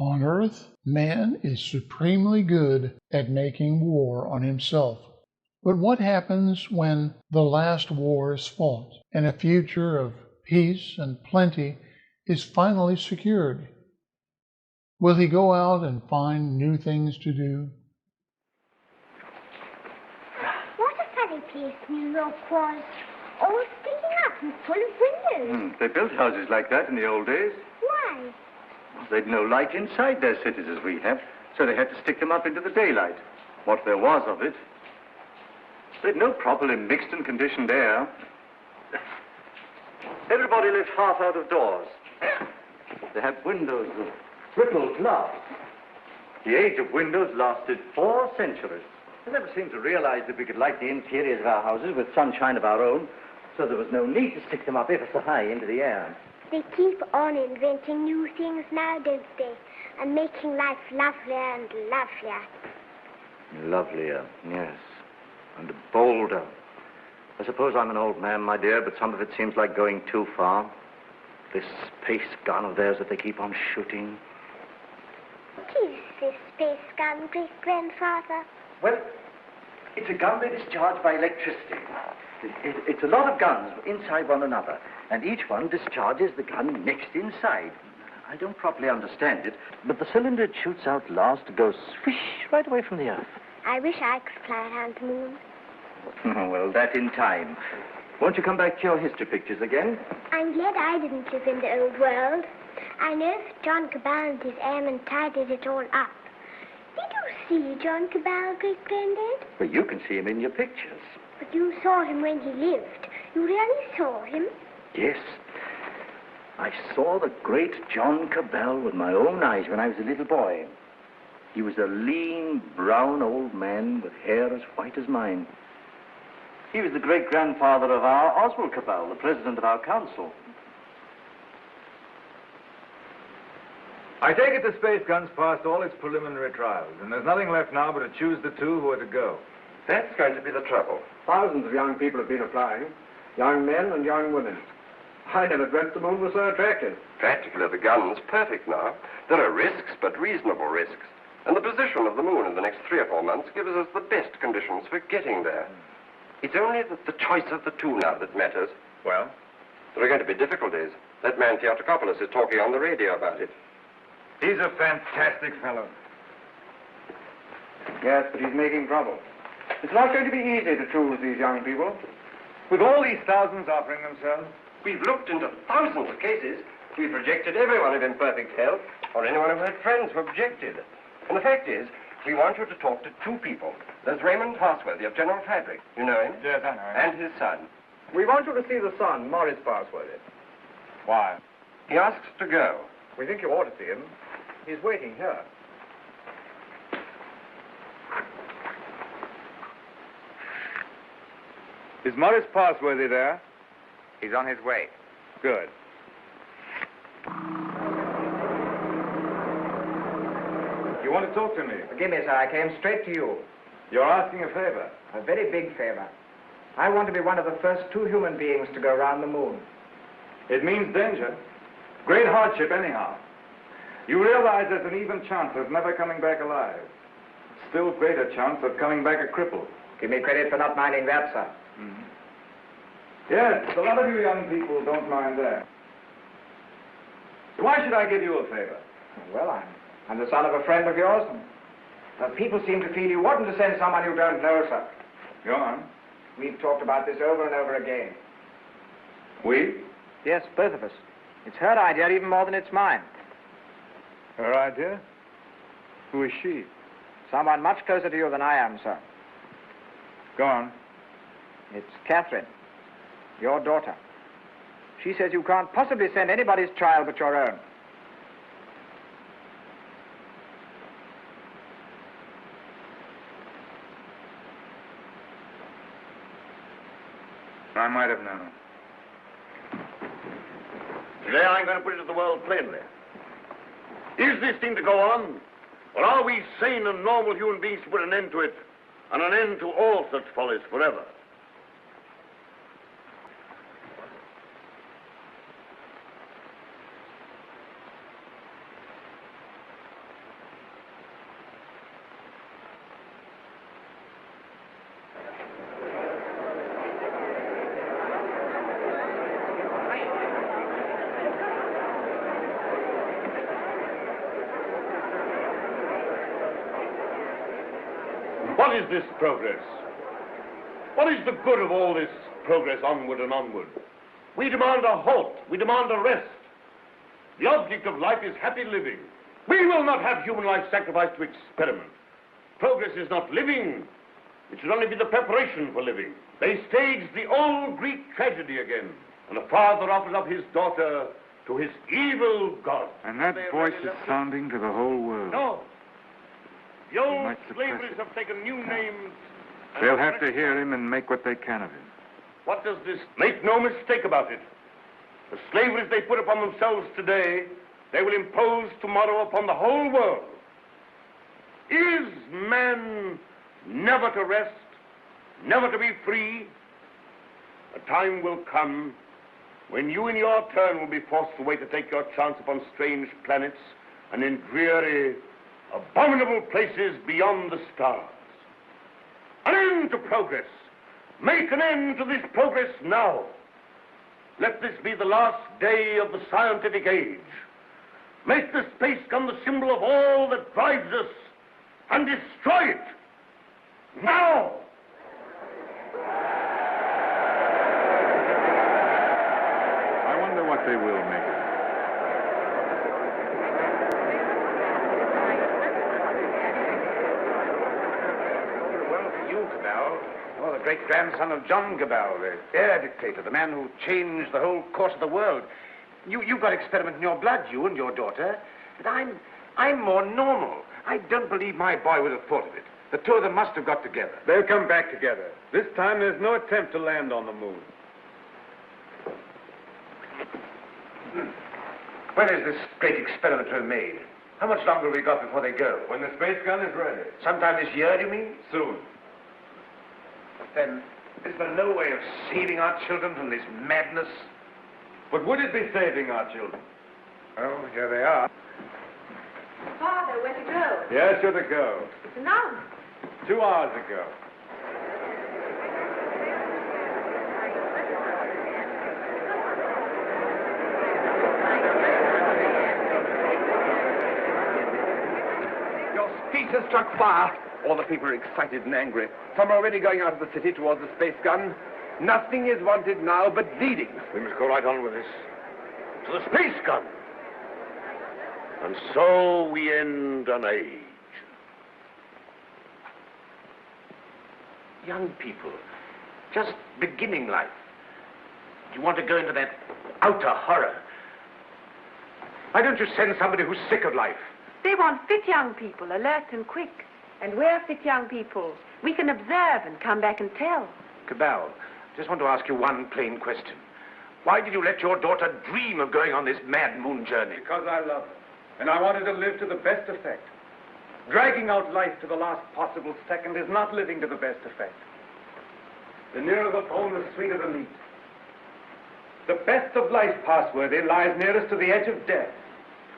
On Earth, man is supremely good at making war on himself. But what happens when the last war is fought and a future of peace and plenty is finally secured? Will he go out and find new things to do? What a funny place New York was. All sticking up and full of windows. They built houses like that in the old days. Why? They'd no light inside their cities as we have, so they had to stick them up into the daylight. What there was of it. They'd no properly mixed and conditioned air. Everybody lived half out of doors. They had windows of triple glass. The age of windows lasted 4 centuries. They never seemed to realize that we could light the interiors of our houses with sunshine of our own, so there was no need to stick them up ever so high into the air. They keep on inventing new things now, don't they? And making life lovelier and lovelier. Lovelier, yes. And bolder. I suppose I'm an old man, my dear, but some of it seems like going too far. This space gun of theirs that they keep on shooting. What is this space gun, great-grandfather? Well, it's a gun that is charged by electricity. It's a lot of guns inside one another, and each one discharges the gun next inside. I don't properly understand it, but the cylinder it shoots out last goes swish right away from the Earth. I wish I could fly around the moon. Well, that in time. Won't you come back to your history pictures again? I'm glad I didn't live in the old world. I know that John Cabal and his airmen tidied it all up. Did you see John Cabal, great-granddad? Well, you can see him in your pictures. But you saw him when he lived. You really saw him? Yes. I saw the great John Cabal with my own eyes when I was a little boy. He was a lean, brown old man with hair as white as mine. He was the great-grandfather of our Oswald Cabal, the president of our council. I take it the space gun's passed all its preliminary trials, and there's nothing left now but to choose the 2 who are to go. That's going to be the trouble. Thousands of young people have been applying, young men and young women. I never dreamt the moon was so attractive. Practically, the gun's perfect now. There are risks, but reasonable risks. And the position of the moon in the next 3 or 4 months gives us the best conditions for getting there. It's only the choice of the 2 now that matters. Well? There are going to be difficulties. That man Theotokopoulos is talking on the radio about it. He's a fantastic fellow. Yes, but he's making trouble. It's not going to be easy to choose these young people. With all these thousands offering themselves? We've looked into thousands of cases. We've rejected everyone of imperfect health, or anyone who had friends who objected. And the fact is, we want you to talk to 2 people. There's Raymond Massey of General Fabric. You know him? Yes, I know him. And his son. We want you to see the son, Morris Parsworthy. Why? He asks to go. We think you ought to see him. He's waiting here. Is Morris Parsworthy there? He's on his way. Good. You want to talk to me? Forgive me, sir. I came straight to you. You're asking a favor. A very big favor. I want to be one of the first 2 human beings to go around the moon. It means danger. Great hardship, anyhow. You realize there's an even chance of never coming back alive. Still greater chance of coming back a cripple. Give me credit for not minding that, sir. Mm-hmm. Yes, a lot of you young people don't mind that. So why should I give you a favor? Well, I'm the son of a friend of yours. And people seem to feel you oughtn't to send someone you don't know, sir. Go on. We've talked about this over and over again. We? Yes, both of us. It's her idea even more than it's mine. Her idea? Who is she? Someone much closer to you than I am, sir. Go on. It's Catherine, your daughter. She says you can't possibly send anybody's child but your own. I might have known. Today I'm going to put it to the world plainly. Is this thing to go on? Or are we sane and normal human beings to put an end to it, and an end to all such follies forever? What is this progress? What is the good of all this progress onward and onward? We demand a halt. We demand a rest. The object of life is happy living. We will not have human life sacrificed to experiment. Progress is not living. It should only be the preparation for living. They staged the old Greek tragedy again, and a father offers up his daughter to his evil god. And that voice is sounding to the whole world. No. The old might suppress slaveries have taken new names. and They'll have to hear him and make what they can of him. What does this? Make no mistake about it. The slaveries they put upon themselves today, they will impose tomorrow upon the whole world. Is man never to rest, never to be free? A time will come when you in your turn will be forced away to take your chance upon strange planets and in dreary, abominable places beyond the stars. An end to progress. Make an end to this progress now. Let this be the last day of the scientific age. Make the space gun the symbol of all that drives us and destroy it. Now! I wonder what they will make of it. Well, for you, Cabal. You're the great-grandson of John Cabal, the air dictator, the man who changed the whole course of the world. You've got experiment in your blood, you and your daughter. But I'm more normal. I don't believe my boy would have thought of it. The two of them must have got together. They'll come back together. This time there's no attempt to land on the moon. When is this great experiment to be made? How much longer have we got before they go? When the space gun is ready. Sometime this year, do you mean? Soon. Then, is there no way of saving our children from this madness? But would it be saving our children? Oh, here they are. Father, where to go? Yes, you're to go. It's announced. 2 hours ago. Your speech has struck fire. All the people are excited and angry. Some are already going out of the city towards the space gun. Nothing is wanted now but leading. We must go right on with this. To the space gun. And so we end an age. Young people, just beginning life. You want to go into that outer horror. Why don't you send somebody who's sick of life? They want fit young people, alert and quick. And we're fit young people. We can observe and come back and tell. Cabal, I just want to ask you one plain question. Why did you let your daughter dream of going on this mad moon journey? Because I love her. And I wanted to live to the best effect. Dragging out life to the last possible second is not living to the best effect. The nearer the bone, the sweeter the meat. The best of life, Passworthy, lies nearest to the edge of death.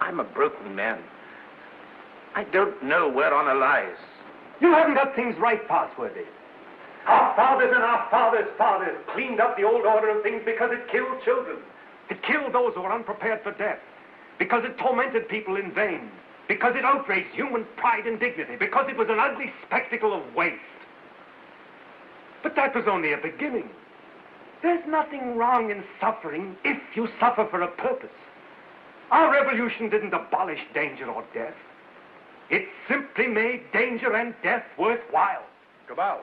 I'm a broken man. I don't know where honor lies. You haven't got things right, Passworthy. Our fathers and our fathers' fathers cleaned up the old order of things because it killed children. It killed those who were unprepared for death. Because it tormented people in vain. Because it outraged human pride and dignity. Because it was an ugly spectacle of waste. But that was only a beginning. There's nothing wrong in suffering if you suffer for a purpose. Our revolution didn't abolish danger or death. It simply made danger and death worthwhile. Cabal.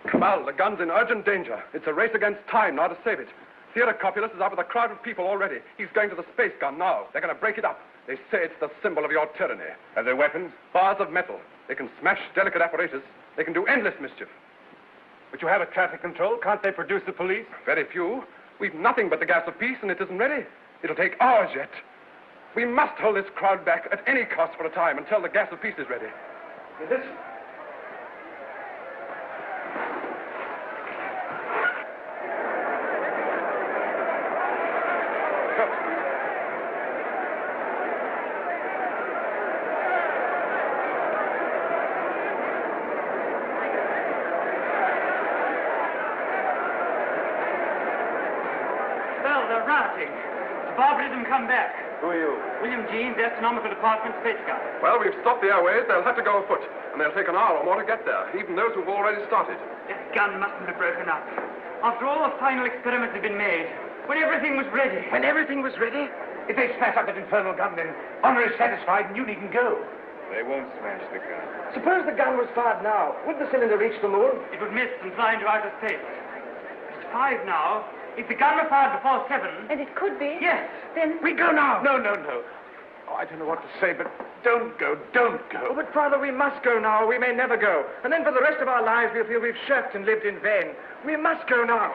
Cabal, the gun's in urgent danger. It's a race against time now to save it. Theodore Copulus is out with a crowd of people already. He's going to the space gun now. They're going to break it up. They say it's the symbol of your tyranny. Have their weapons? Bars of metal. They can smash delicate apparatus. They can do endless mischief. But you have a traffic control. Can't they produce the police? Very few. We've nothing but the gas of peace, and it isn't ready. It'll take hours yet. We must hold this crowd back at any cost for a time until the gas of peace is ready. Listen. Well, they're rioting. The barbarism come back. Who are you? William Jeanes, Astronomical Department, Space Guard. Well, we've stopped the airways. They'll have to go afoot. and they'll take an hour or more to get there, even those who've already started. This gun mustn't have broken up. After all the final experiments had been made, when everything was ready. When everything was ready? If they smash up that infernal gun, then honor is satisfied and you needn't go. They won't smash the gun. Suppose the gun was fired now. Would the cylinder reach the moon? It would miss and fly into outer space. It's 5 now. If the gun were fired before 7... And it could be. Yes. Then... We go now. No. Oh, I don't know what to say, but don't go. Oh, but, Father, we must go now, or we may never go. And then for the rest of our lives, we'll feel we've shirked and lived in vain. We must go now.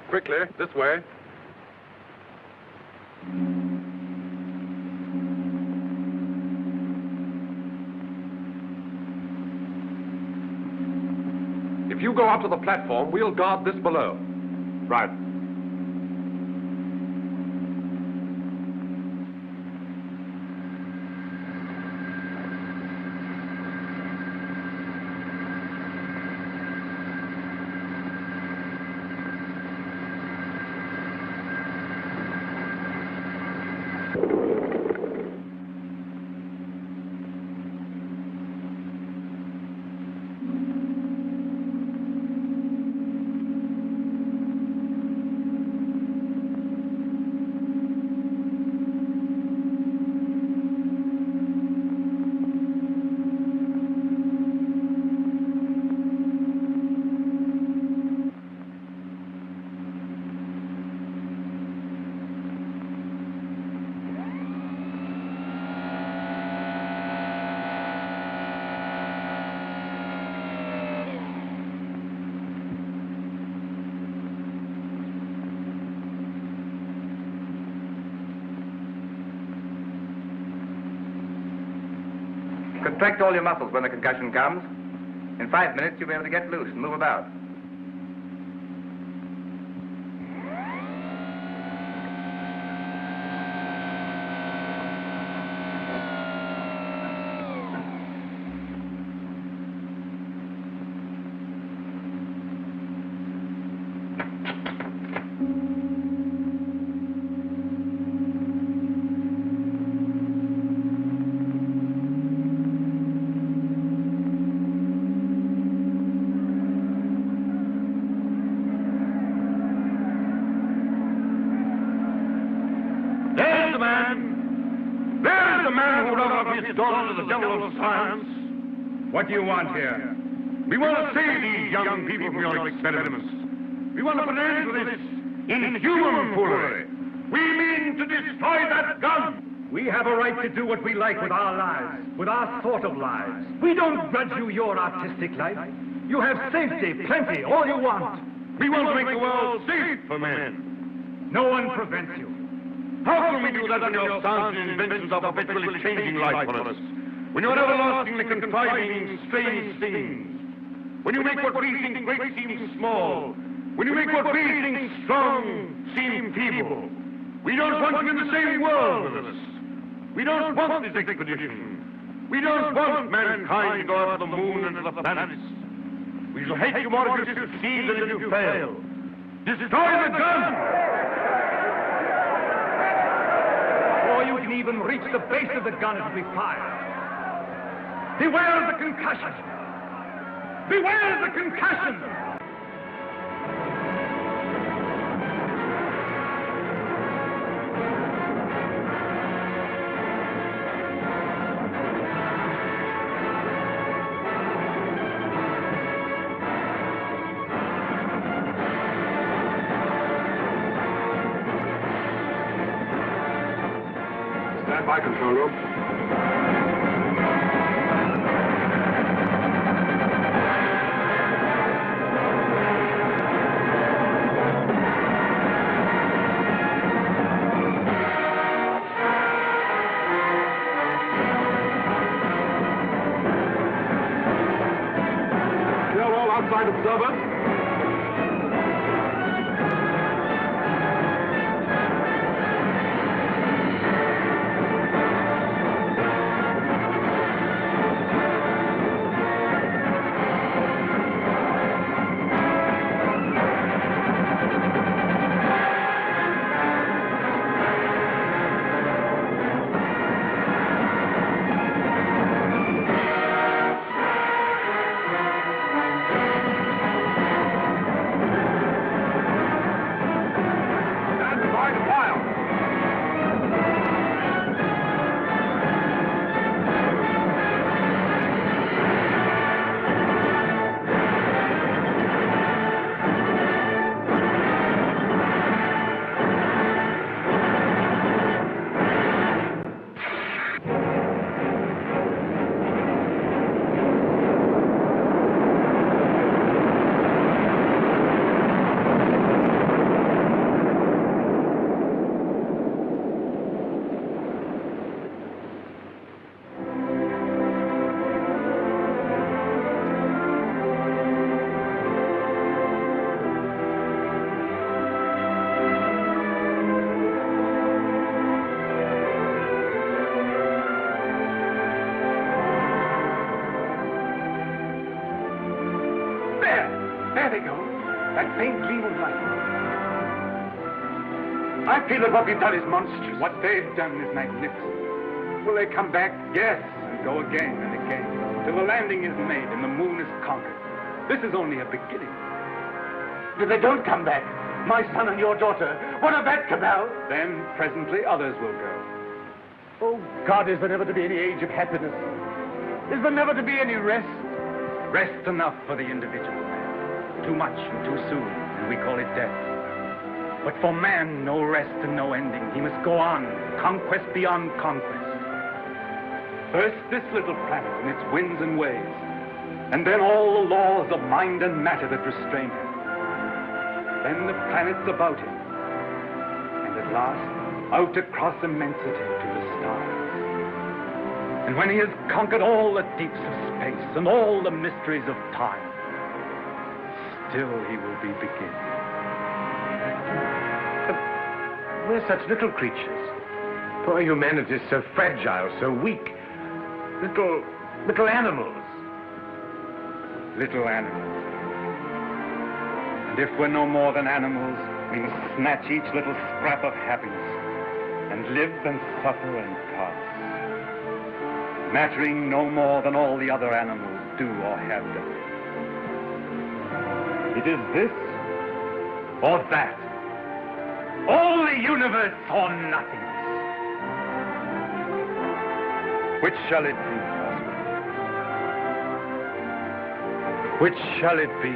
Quickly, this way. If you go up to the platform, we'll guard this below. Right. Contract all your muscles when the concussion comes. In 5 minutes, you'll be able to get loose and move about. Daughter to the devil of science. What do you want here? We want to save these young people from your experiments. We want to put an end to this inhuman foolery. We mean to destroy that gun. We have a right to do what we like with our lives, with our sort of lives. We don't grudge you your artistic life. You have safety, plenty, all you want. We want to make the world safe for men. No one prevents you. How can we do that when your science and inventions are perpetually changing life on us? When you're everlastingly contriving strange things? When you make what we think great seem small? When you make what we think strong seem feeble. We don't want you in the same world with us. We don't want this expedition. We don't want mankind to go out to the moon and to the planets. We shall hate you more if you succeed than if you fail. Destroy the gun! Before you can even reach the base of the gun, it'll be fired. Beware of the concussion! Beware of the concussion! Stand by, control room. Clear all outside observers. There they go. That faint gleam of light. I feel that what we've done is monstrous. What they've done is magnificent. Will they come back? Yes, and go again and again, till the landing is made and the moon is conquered. This is only a beginning. If they don't come back, my son and your daughter, what of that, Cabal? Then presently others will go. Oh, God, is there never to be any age of happiness? Is there never to be any rest? Rest enough for the individual man. Too much and too soon, and we call it death. But for man, no rest and no ending. He must go on, conquest beyond conquest. First this little planet and its winds and waves, and then all the laws of mind and matter that restrain him. Then the planets about him, and at last, out across immensity to the stars. And when he has conquered all the deeps of space and all the mysteries of time, still he will be beginning. But we're such little creatures. Poor humanity is so fragile, so weak. Little animals. Little animals. And if we're no more than animals, we must snatch each little scrap of happiness and live and suffer and pass, mattering no more than all the other animals do or have done. It is this or that. All the universe or nothingness. Which shall it be, Oswald? Which shall it be?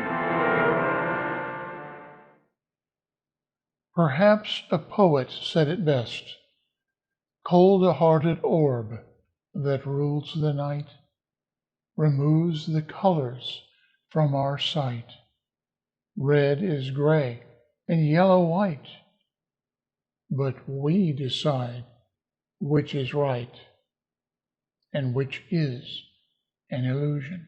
Perhaps a poet said it best. Cold-hearted orb that rules the night removes the colors from our sight. Red is gray and yellow white, but we decide which is right and which is an illusion.